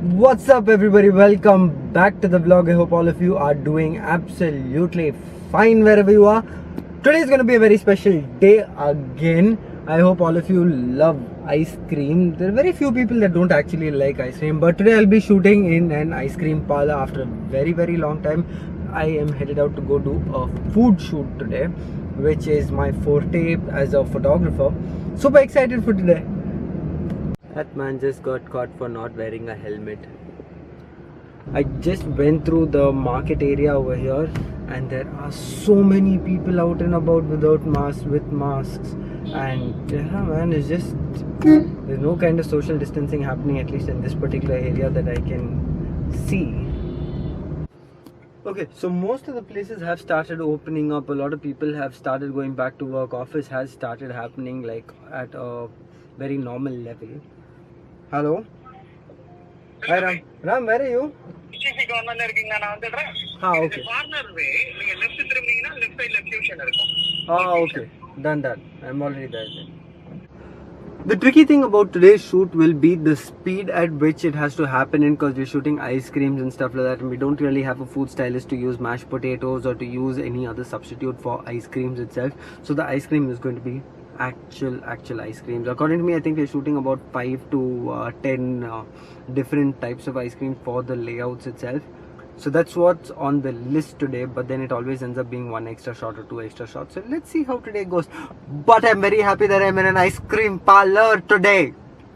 What's up, everybody? Welcome back to the vlog. I hope all of you are doing absolutely fine wherever you are. Today is going to be a very special day again. I hope all of you love ice cream. There are very few people that don't actually like ice cream, but today I'll be shooting in an ice cream parlor after a very long time. I am headed out to go do a food shoot today, which is my forte as a photographer. Super excited for today. That man just got caught for not wearing a helmet. I just went through the market area over here and there are so many people out and about without masks, with masks, and yeah man, it's just there's no kind of social distancing happening, at least in this particular area that I can see. Okay, so most of the places have started opening up. A lot of people have started going back to work. Office has started happening like at a very normal level. Hello. Hi Ram. Ram, where are you? Okay. Okay. Done that. I'm already there then. The tricky thing about today's shoot will be the speed at which it has to happen in, because we're shooting ice creams and stuff like that, and we don't really have a food stylist to use mashed potatoes or to use any other substitute for ice creams itself. So the ice cream is going to be actual ice creams. According to me, I think we're shooting about 5 to 10 different types of ice cream for the layouts itself. So that's what's on the list today, but then it always ends up being one extra shot or two extra shots. So let's see how today goes. But I'm very happy that I'm in an ice cream parlor today.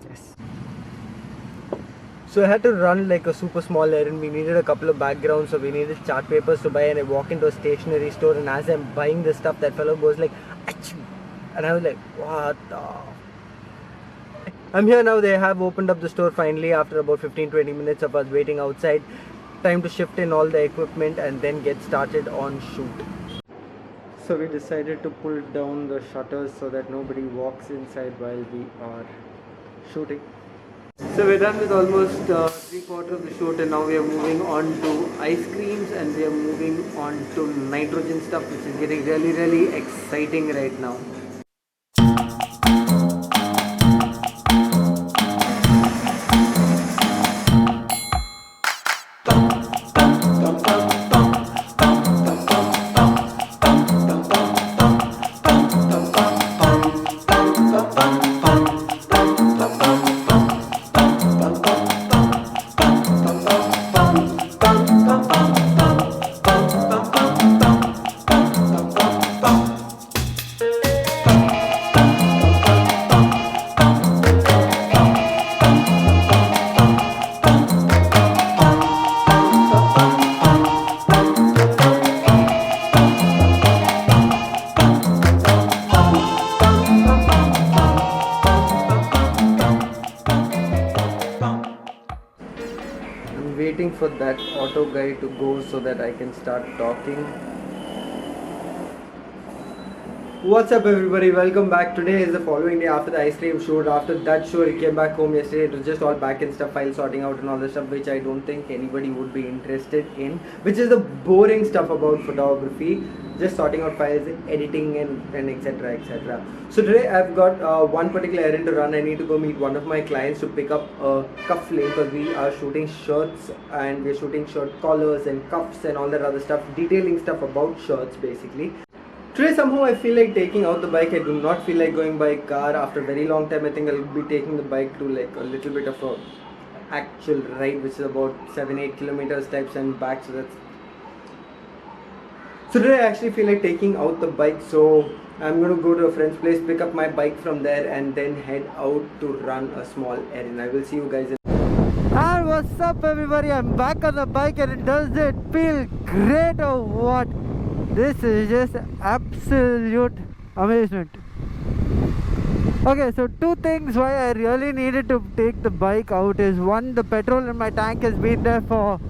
Yes. So I had to run like a super small errand. We needed a couple of backgrounds, so we needed chart papers to buy, and I walk into a stationery store, and as I'm buying the stuff, that fellow goes like, achoo! And I was like, what the... I'm here now. They have opened up the store finally after about 15-20 minutes of us waiting outside. Time to shift in all the equipment and then get started on shoot. So we decided to pull down the shutters so that nobody walks inside while we are shooting. So we're done with almost 3/4 of the shoot, and now we are moving on to ice creams, and we are moving on to nitrogen stuff, which is getting really exciting right now. Waiting for that auto guy to go so that I can start talking. What's up, everybody? Welcome back. Today is the following day after the ice cream shoot. After that shoot, I came back home yesterday. It was just all back end stuff, file sorting out and all the stuff which I don't think anybody would be interested in, which is the boring stuff about photography. Just sorting out files, editing and etc. So today I've got one particular errand to run. I need to go meet one of my clients to pick up a cuff link, because we are shooting shirts and we're shooting shirt collars and cuffs and all that other stuff, detailing stuff about shirts basically. Today somehow I feel like taking out the bike. I do not feel like going by car. After a very long time, I think I'll be taking the bike to like a little bit of a actual ride, which is about 7-8 kilometers types and back. So today I actually feel like taking out the bike, so I'm going to go to a friend's place, pick up my bike from there, and then head out to run a small errand. I will see you guys in... And what's up, everybody? I'm back on the bike, and does it feel great or what? This is just absolute amazement. Okay, so two things why I really needed to take the bike out is, one, the petrol in my tank has been there for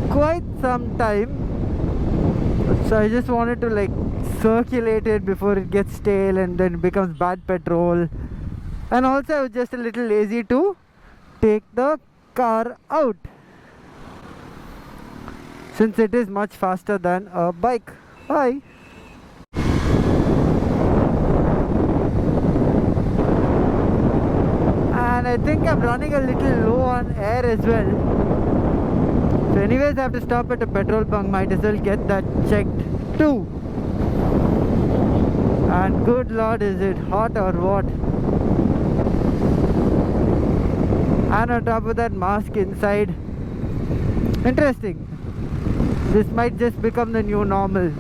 quite some time, so I just wanted to like circulate it before it gets stale and then becomes bad petrol. And also I was just a little lazy to take the car out, since it is much faster than a bike. Hi. I think I'm running a little low on air as well. So anyways, I have to stop at a petrol bunk. Might as well get that checked too. And good lord, is it hot or what? And on top of that, mask inside. Interesting. This might just become the new normal.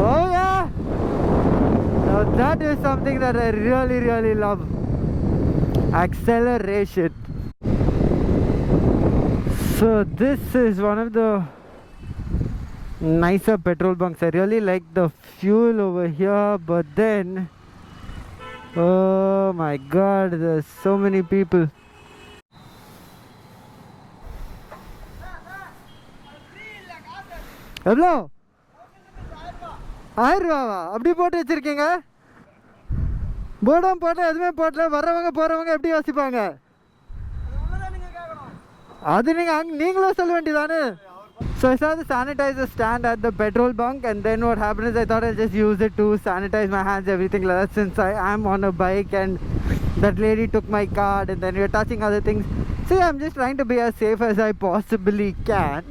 Oh yeah! Now that is something that I really love. Acceleration. So this is one of the nicer petrol bunks. I really like the fuel over here, but then oh my god, there's so many people. எவ்வளோ 1000 ரூபாவா? அப்படி போட்டு வச்சிருக்கீங்க? போர்டும் போடல, எதுவுமே போடல. வர்றவங்க போறவங்க எப்படி யோசிப்பாங்க? அது நீங்களும் சொல்ல வேண்டியதானே. So I saw the sanitizer stand at the petrol bunk, and then what happened is I thought I'll just use it to sanitize my hands, everything like that, since I am on a bike and that lady took my card and then we were touching other things. So yeah, I'm just trying to be as safe as I possibly can.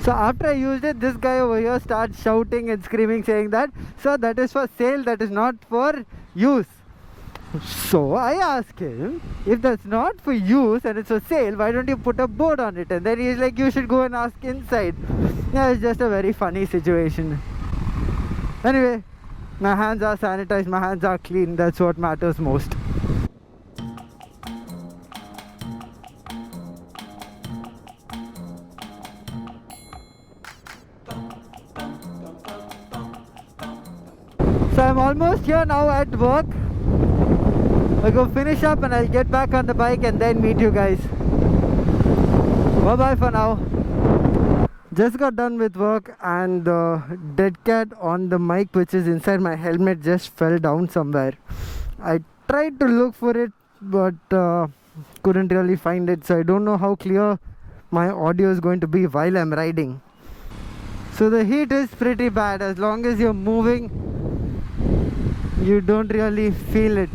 So after I used it, this guy over here starts shouting and screaming, saying that, "Sir, that is for sale, that is not for use." So I asked him, if that's not for use and it's for sale, why don't you put a board on it? And then he's like, you should go and ask inside. Yeah, it's just a very funny situation. Anyway, my hands are sanitized, my hands are clean, that's what matters most. So I'm almost here now at work. I'll go finish up and I'll get back on the bike and then meet you guys. Bye bye for now. Just got done with work and the dead cat on the mic which is inside my helmet just fell down somewhere. I tried to look for it but couldn't really find it, so I don't know how clear my audio is going to be while I'm riding. So the heat is pretty bad. As long as you're moving, you don't really feel it.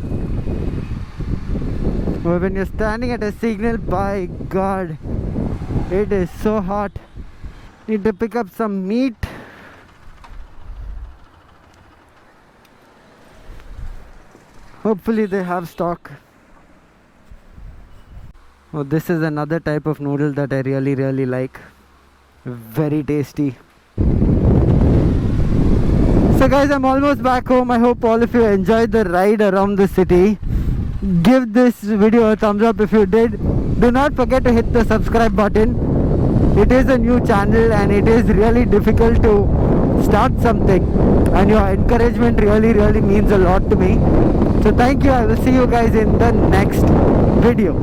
But when you're standing at a signal, by God, it is so hot. Need to pick up some meat. Hopefully they have stock. Oh, this is another type of noodle that I really like. Very tasty. So guys, I'm almost back home. I hope all of you enjoyed the ride around the city. Give this video a thumbs up if you did. Do not forget to hit the subscribe button. It is a new channel and it is really difficult to start something, and your encouragement really means a lot to me. So thank you. I will see you guys in the next video.